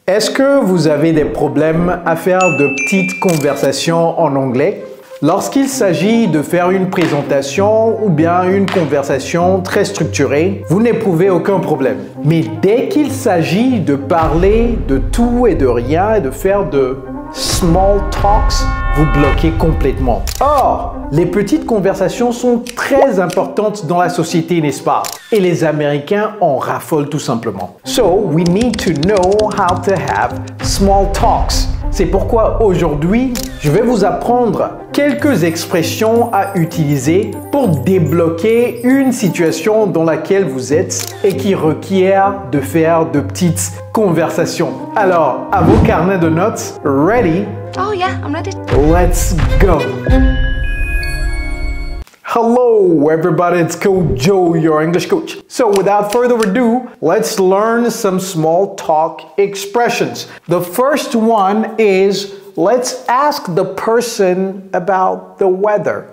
Est-ce que vous avez des problèmes à faire de petites conversations en anglais? Lorsqu'il s'agit de faire une présentation ou bien une conversation très structurée, vous n'éprouvez aucun problème. Mais dès qu'il s'agit de parler de tout et de rien et de faire de small talks, vous bloquez complètement. Or, les petites conversations sont très importantes dans la société, n'est-ce pas? Et les Américains en raffolent tout simplement. So, we need to know how to have small talks. C'est pourquoi aujourd'hui, je vais vous apprendre quelques expressions à utiliser pour débloquer une situation dans laquelle vous êtes et qui requiert de faire de petites conversations. Alors, à vos carnets de notes, ready? Oh yeah, I'm ready. Let's go! Hello everybody, it's Coach Joe, your English coach. So without further ado, let's learn some small talk expressions. The first one is, let's ask the person about the weather.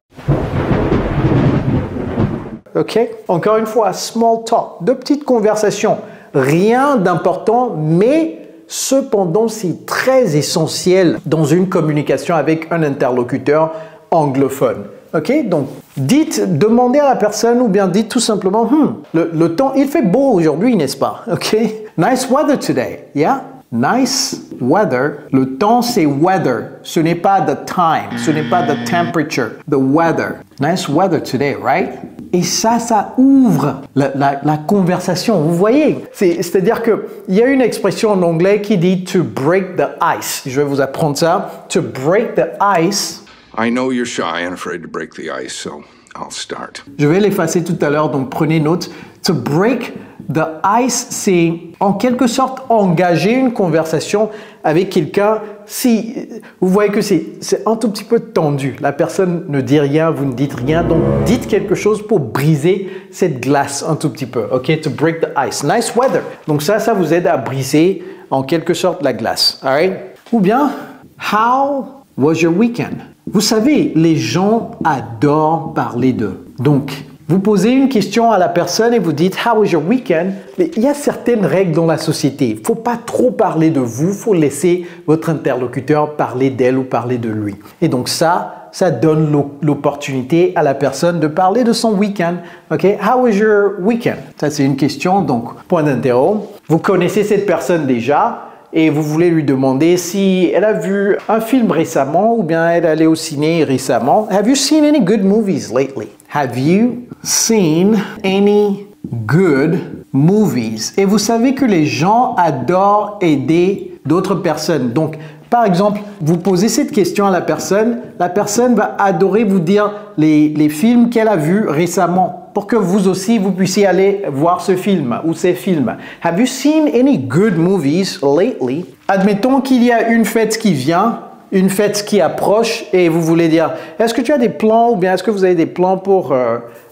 Ok? Encore une fois, small talk, de petites conversations. Rien d'important, mais cependant c'est très essentiel dans une communication avec un interlocuteur anglophone. Ok, donc demandez à la personne ou bien dites tout simplement, le temps, il fait beau aujourd'hui, n'est-ce pas? Ok, nice weather today, yeah? Nice weather, le temps c'est weather, ce n'est pas the time, ce n'est pas the temperature, the weather. Nice weather today, right? Et ça ouvre la conversation, vous voyez? C'est-à-dire qu'il y a une expression en anglais qui dit to break the ice. Je vais vous apprendre ça. To break the ice. I know you're shy and afraid to break the ice, so I'll start. Je vais l'effacer tout à l'heure, donc prenez note. To break the ice, c'est en quelque sorte engager une conversation avec quelqu'un si vous voyez que c'est un tout petit peu tendu. La personne ne dit rien, vous ne dites rien, donc dites quelque chose pour briser cette glace un tout petit peu. Ok, to break the ice. Nice weather. Donc ça vous aide à briser en quelque sorte la glace. All right? Ou bien, how was your weekend? Vous savez, les gens adorent parler d'eux. Donc, vous posez une question à la personne et vous dites « How was your weekend ?» Mais il y a certaines règles dans la société. Il ne faut pas trop parler de vous, il faut laisser votre interlocuteur parler d'elle ou parler de lui. Et donc ça donne l'opportunité à la personne de parler de son week-end. Ok, how was your weekend? Ça, c'est une question, donc point d'interro. Vous connaissez cette personne déjà. Et vous voulez lui demander si elle a vu un film récemment ou bien elle est allée au ciné récemment. Have you seen any good movies lately? Have you seen any good movies? Et vous savez que les gens adorent aider d'autres personnes. Donc, par exemple, vous posez cette question à la personne va adorer vous dire les films qu'elle a vus récemment pour que vous aussi, vous puissiez aller voir ce film ou ces films. Have you seen any good movies lately? Admettons qu'il y a une fête qui vient, une fête qui approche et vous voulez dire, est-ce que tu as des plans ou bien est-ce que vous avez des plans pour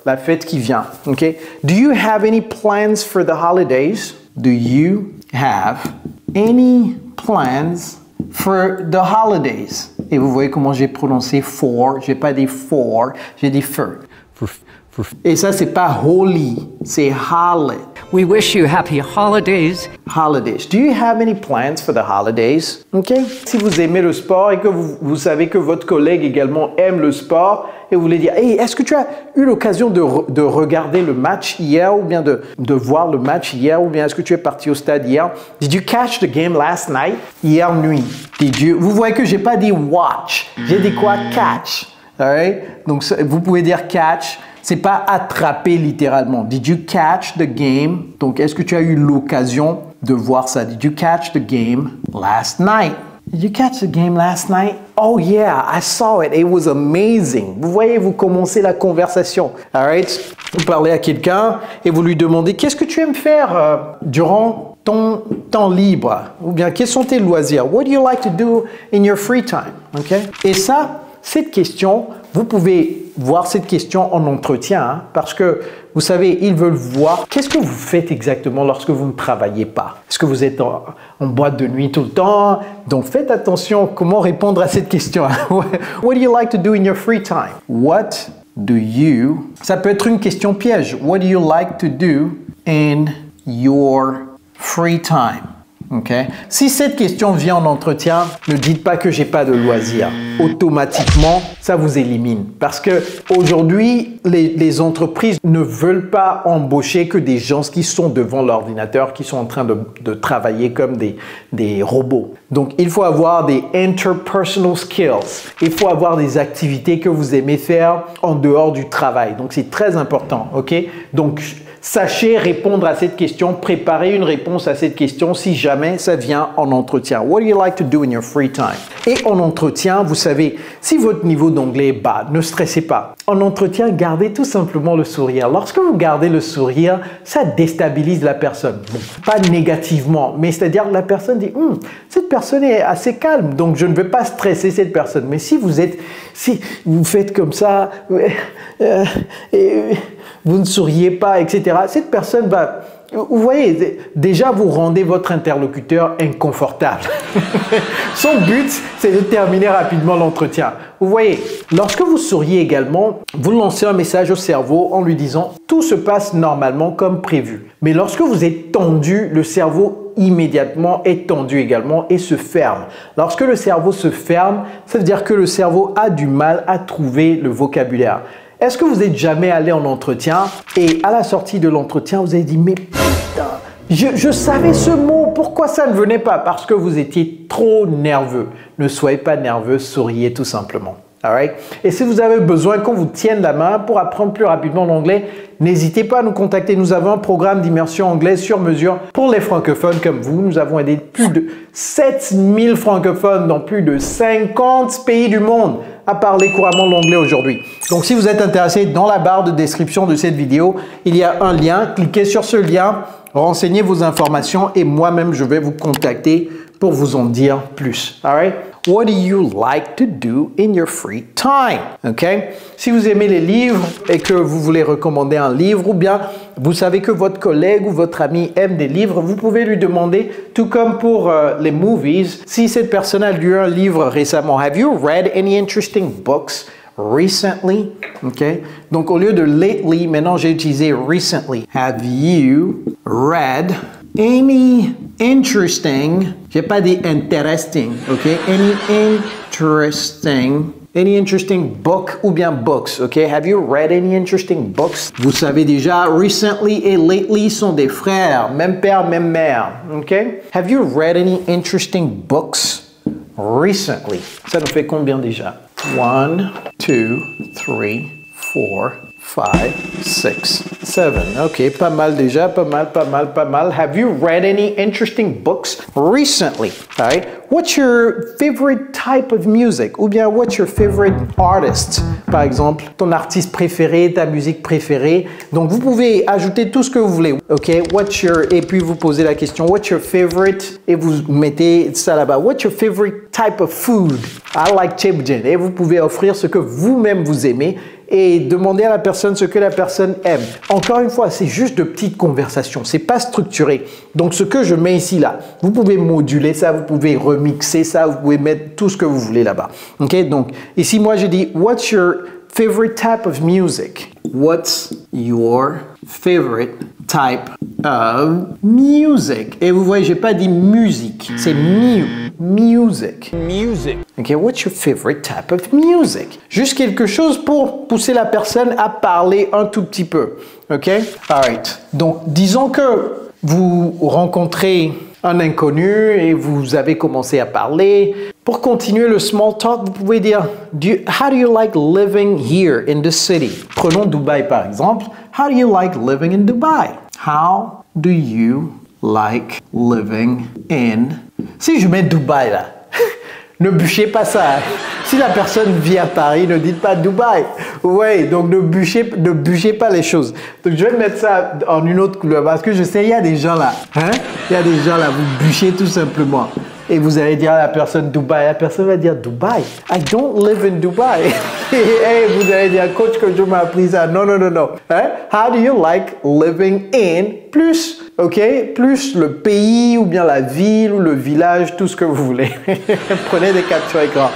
la fête qui vient? Okay? Do you have any plans for the holidays? Do you have any plans for the holidays? Et vous voyez comment j'ai prononcé for, j'ai pas dit for, j'ai dit for. Et ça, c'est pas holy, c'est holiday. We wish you happy holidays. Holidays. Do you have any plans for the holidays? Ok. Si vous aimez le sport et que vous savez que votre collègue également aime le sport et vous voulez dire, hey, est-ce que tu as eu l'occasion de regarder le match hier ou bien de voir le match hier ou bien est-ce que tu es parti au stade hier? Did you catch the game last night? Hier nuit. Vous voyez que j'ai pas dit watch, j'ai dit quoi? Catch. All right? Donc vous pouvez dire catch. C'est pas attraper littéralement. Did you catch the game? Donc, est-ce que tu as eu l'occasion de voir ça? Did you catch the game last night? Did you catch the game last night? Oh yeah, I saw it. It was amazing. Vous voyez, vous commencez la conversation. All right? Vous parlez à quelqu'un et vous lui demandez qu'est-ce que tu aimes faire durant ton temps libre? Ou bien, quels sont tes loisirs? What do you like to do in your free time? Okay? Et ça, cette question, vous pouvez voir cette question en entretien, hein, parce que, vous savez, ils veulent voir qu'est-ce que vous faites exactement lorsque vous ne travaillez pas. Est-ce que vous êtes en boîte de nuit tout le temps? Donc, faites attention comment répondre à cette question. What do you like to do in your free time? What do you... Ça peut être une question piège. What do you like to do in your free time? Okay? Si cette question vient en entretien, ne dites pas que j'ai pas de loisirs. Automatiquement, ça vous élimine. Parce que aujourd'hui, les entreprises ne veulent pas embaucher que des gens qui sont devant l'ordinateur, qui sont en train de travailler comme des robots. Donc, il faut avoir des interpersonal skills. Il faut avoir des activités que vous aimez faire en dehors du travail. Donc, c'est très important. Ok? Donc, sachez répondre à cette question, préparez une réponse à cette question si jamais ça vient en entretien. What do you like to do in your free time? Et en entretien, vous savez, si votre niveau d'anglais est bas, ne stressez pas. En entretien, gardez tout simplement le sourire. Lorsque vous gardez le sourire, ça déstabilise la personne. Bon, pas négativement, mais c'est-à-dire que la personne dit cette personne est assez calme, donc je ne vais pas stresser cette personne. Mais si vous faites comme ça, vous ne souriez pas, etc., cette personne va... Vous voyez, déjà vous rendez votre interlocuteur inconfortable. Son but, c'est de terminer rapidement l'entretien. Vous voyez, lorsque vous souriez également, vous lancez un message au cerveau en lui disant « tout se passe normalement comme prévu ». Mais lorsque vous êtes tendu, le cerveau immédiatement est tendu également et se ferme. Lorsque le cerveau se ferme, ça veut dire que le cerveau a du mal à trouver le vocabulaire. Est-ce que vous n'êtes jamais allé en entretien et à la sortie de l'entretien, vous avez dit « mais putain, je savais ce mot, pourquoi ça ne venait pas ?» Parce que vous étiez trop nerveux. Ne soyez pas nerveux, souriez tout simplement. Alright? Et si vous avez besoin qu'on vous tienne la main pour apprendre plus rapidement l'anglais, n'hésitez pas à nous contacter. Nous avons un programme d'immersion anglaise sur mesure pour les francophones comme vous. Nous avons aidé plus de 7000 francophones dans plus de 50 pays du monde à parler couramment l'anglais aujourd'hui. Donc, si vous êtes intéressé, dans la barre de description de cette vidéo, il y a un lien. Cliquez sur ce lien, renseignez vos informations et moi-même, je vais vous contacter pour vous en dire plus. All right? What do you like to do in your free time? Okay? Si vous aimez les livres et que vous voulez recommander un livre ou bien vous savez que votre collègue ou votre ami aime des livres, vous pouvez lui demander, tout comme pour les movies, si cette personne a lu un livre récemment. Have you read any interesting books recently? Okay? Donc, au lieu de lately, maintenant j'ai utilisé recently. Have you read any interesting, j'ai pas dit interesting, ok? Any interesting book ou bien books, ok? Have you read any interesting books? Vous savez déjà, recently et lately sont des frères, même père, même mère, ok? Have you read any interesting books recently? Ça nous fait combien déjà? 1, 2, 3, 4, 5, 6, 7. Ok, pas mal déjà, pas mal. Have you read any interesting books recently? All right. What's your favorite type of music? Ou bien, what's your favorite artist? Par exemple, ton artiste préféré, ta musique préférée. Donc, vous pouvez ajouter tout ce que vous voulez. Ok, et puis vous posez la question, what's your favorite? Et vous mettez ça là-bas. What's your favorite type of food? I like chipjin. Et vous pouvez offrir ce que vous-même vous aimez et demander à la personne ce que la personne aime. Encore une fois, c'est juste de petites conversations, c'est pas structuré. Donc, ce que je mets ici, là, vous pouvez moduler ça, vous pouvez remixer ça, vous pouvez mettre tout ce que vous voulez là-bas. Ok, donc, ici, moi, j'ai dit, what's your favorite type of music? What's your favorite type of music? Et vous voyez, j'ai pas dit musique, c'est music. Okay, what's your favorite type of music? Juste quelque chose pour pousser la personne à parler un tout petit peu. Ok? Alright. Donc, disons que vous rencontrez un inconnu et vous avez commencé à parler. Pour continuer le small talk, vous pouvez dire how do you like living here in the city? Prenons Dubaï par exemple. How do you like living in Dubai? How do you like living in... Si je mets Dubaï là, ne bûchez pas ça. Si la personne vit à Paris, ne dites pas Dubaï. Ouais, donc ne bûchez pas les choses. Donc je vais mettre ça en une autre couleur parce que je sais, il y a des gens là. Hein? Il y a des gens là, vous bûchez tout simplement. Et vous allez dire à la personne Dubaï. La personne va dire Dubaï. I don't live in Dubai. Et vous allez dire coach que je m'ai appris ça. Non. Hein? How do you like living in plus? Ok, plus le pays ou bien la ville ou le village, tout ce que vous voulez. Prenez des captures écran.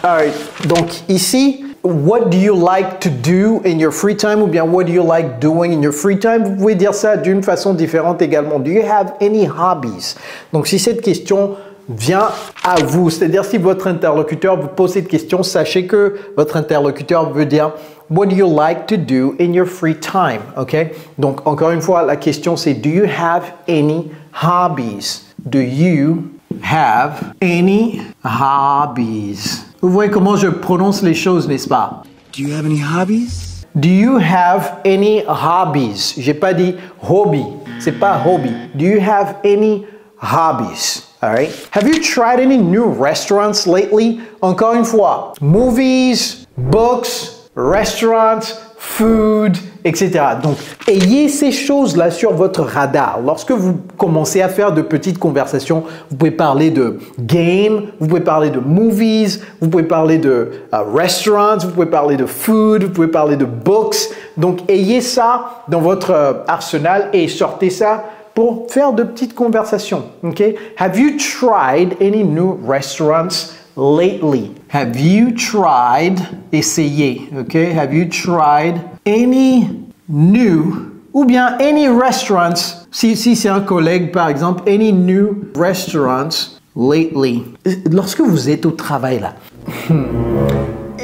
Alright. Donc ici, what do you like to do in your free time ou bien what do you like doing in your free time? Vous pouvez dire ça d'une façon différente également. Do you have any hobbies? Donc si cette question vient à vous, c'est-à-dire si votre interlocuteur vous pose cette question, sachez que votre interlocuteur veut dire what do you like to do in your free time? Ok? Donc encore une fois, la question c'est do you have any hobbies? Do you have any hobbies? Vous voyez comment je prononce les choses, n'est-ce pas? Do you have any hobbies? Do you have any hobbies? J'ai pas dit hobby, c'est pas hobby. Do you have any hobbies? All right. Have you tried any new restaurants lately? Encore une fois, movies, books, restaurants, food, etc. Donc, ayez ces choses-là sur votre radar. Lorsque vous commencez à faire de petites conversations, vous pouvez parler de game, vous pouvez parler de movies, vous pouvez parler de restaurants, vous pouvez parler de food, vous pouvez parler de books. Donc, ayez ça dans votre arsenal et sortez ça pour faire de petites conversations. Okay? Have you tried any new restaurants lately? Have you tried, essayez, okay? Have you tried any new, ou bien any restaurants, si c'est un collègue par exemple, any new restaurants lately? Lorsque vous êtes au travail là,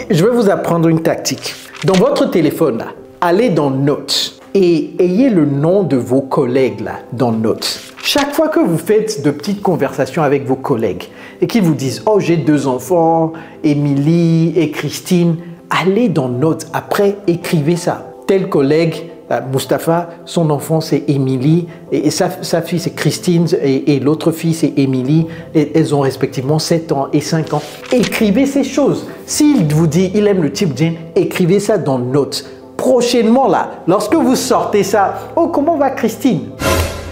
je vais vous apprendre une tactique. Dans votre téléphone là, allez dans Notes et ayez le nom de vos collègues là dans Notes. Chaque fois que vous faites de petites conversations avec vos collègues et qu'ils vous disent « Oh, j'ai 2 enfants, Émilie et Christine », allez dans Notes. Après, écrivez ça. Tel collègue, Mustapha, son enfant c'est Émilie et sa fille c'est Christine et l'autre fille c'est Émilie. Et elles ont respectivement 7 ans et 5 ans. Écrivez ces choses. S'il vous dit il aime le type jean, écrivez ça dans Notes. Prochainement là, lorsque vous sortez ça, « Oh, comment va Christine ?»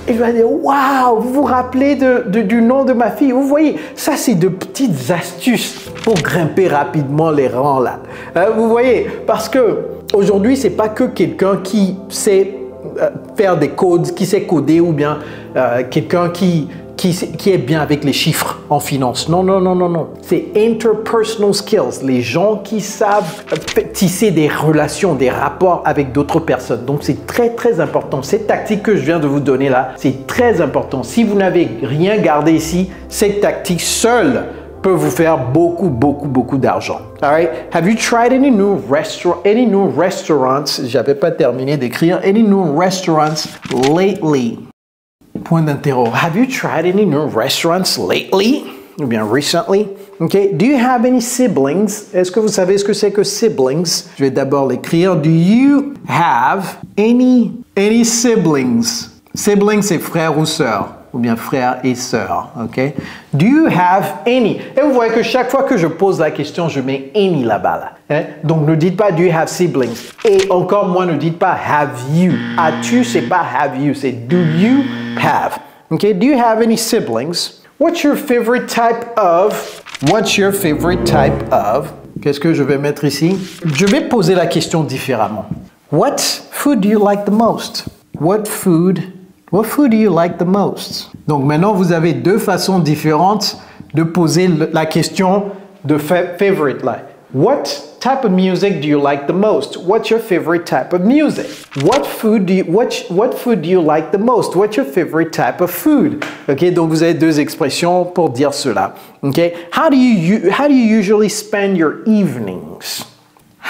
Il va dire, waouh, vous vous rappelez du nom de ma fille. Vous voyez, ça c'est de petites astuces pour grimper rapidement les rangs là. Vous voyez, parce que aujourd'hui, c'est pas que quelqu'un qui sait faire des codes, qui sait coder ou bien quelqu'un qui est bien avec les chiffres en finance. Non, non, non, non, non. C'est interpersonal skills. Les gens qui savent tisser des relations, des rapports avec d'autres personnes. Donc, c'est très, très important. Cette tactique que je viens de vous donner là, c'est très important. Si vous n'avez rien gardé ici, cette tactique seule peut vous faire beaucoup, beaucoup, beaucoup d'argent. All right? Have you tried any new restaurants? J'avais pas terminé d'écrire. Any new restaurants lately? Point d'interro. Have you tried any new restaurants lately? Ou bien recently? Okay. Do you have any siblings? Est-ce que vous savez ce que c'est que siblings? Je vais d'abord l'écrire. Do you have any siblings? Siblings, c'est frère ou sœur. Ou bien frère et sœur. Okay. Do you have any? Et vous voyez que chaque fois que je pose la question, je mets any là-bas. Là. Hein? Donc ne dites pas do you have siblings. Et encore moins ne dites pas have you. As-tu, c'est pas have you, c'est do you have. Okay. Do you have any siblings? What's your favorite type of? What's your favorite type of? Qu'est-ce que je vais mettre ici? Je vais poser la question différemment. What food do you like the most? What food do you like the most? Donc maintenant, vous avez 2 façons différentes de poser la question de favorite. Like, what type of music do you like the most? What's your favorite type of music? What food do you like the most? What's your favorite type of food? Okay, donc vous avez 2 expressions pour dire cela. Okay, how do you usually spend your evenings?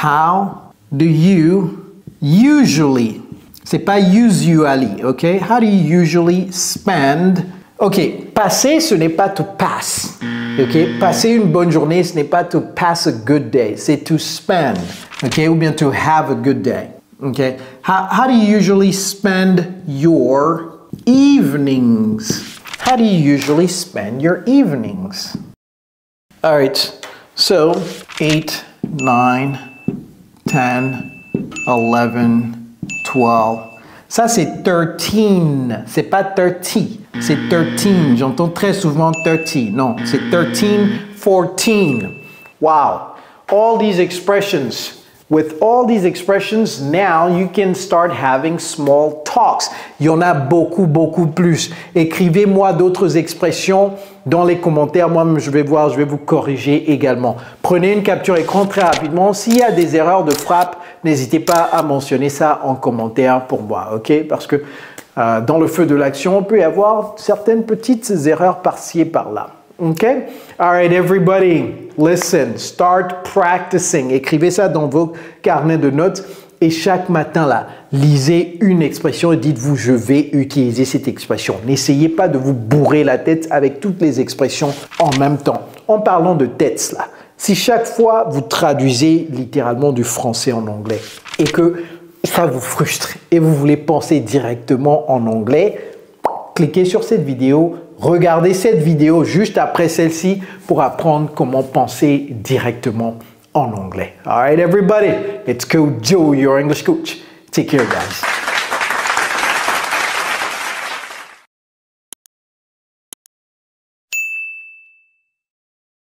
How do you usually? C'est pas usually, ok? How do you usually spend? Ok, passer, ce n'est pas to pass. Ok, passer une bonne journée, ce n'est pas to pass a good day, c'est to spend. Ok, ou bien to have a good day. Ok, how do you usually spend your evenings? How do you usually spend your evenings? All right, so 8, 9, 10, 11, 12. Ça, c'est 13. C'est pas 30. C'est 13. J'entends très souvent 30. Non, c'est 13, 14. Wow. All these expressions With all these expressions, now you can start having small talks. Il y en a beaucoup plus. Écrivez-moi d'autres expressions dans les commentaires. Moi, je vais vous corriger également. Prenez une capture écran très rapidement. S'il y a des erreurs de frappe, n'hésitez pas à mentionner ça en commentaire pour moi, ok? Parce que dans le feu de l'action, on peut y avoir certaines petites erreurs par-ci et par-là. Okay? All right, everybody, listen, start practicing. Écrivez ça dans vos carnets de notes et chaque matin, là, lisez une expression et dites-vous, je vais utiliser cette expression. N'essayez pas de vous bourrer la tête avec toutes les expressions en même temps. En parlant de têtes, là, si chaque fois vous traduisez littéralement du français en anglais et que ça vous frustre et vous voulez penser directement en anglais, cliquez sur cette vidéo. Regardez cette vidéo juste après celle-ci pour apprendre comment penser directement en anglais. All right, everybody, it's Coach Joe, your English coach. Take care, guys.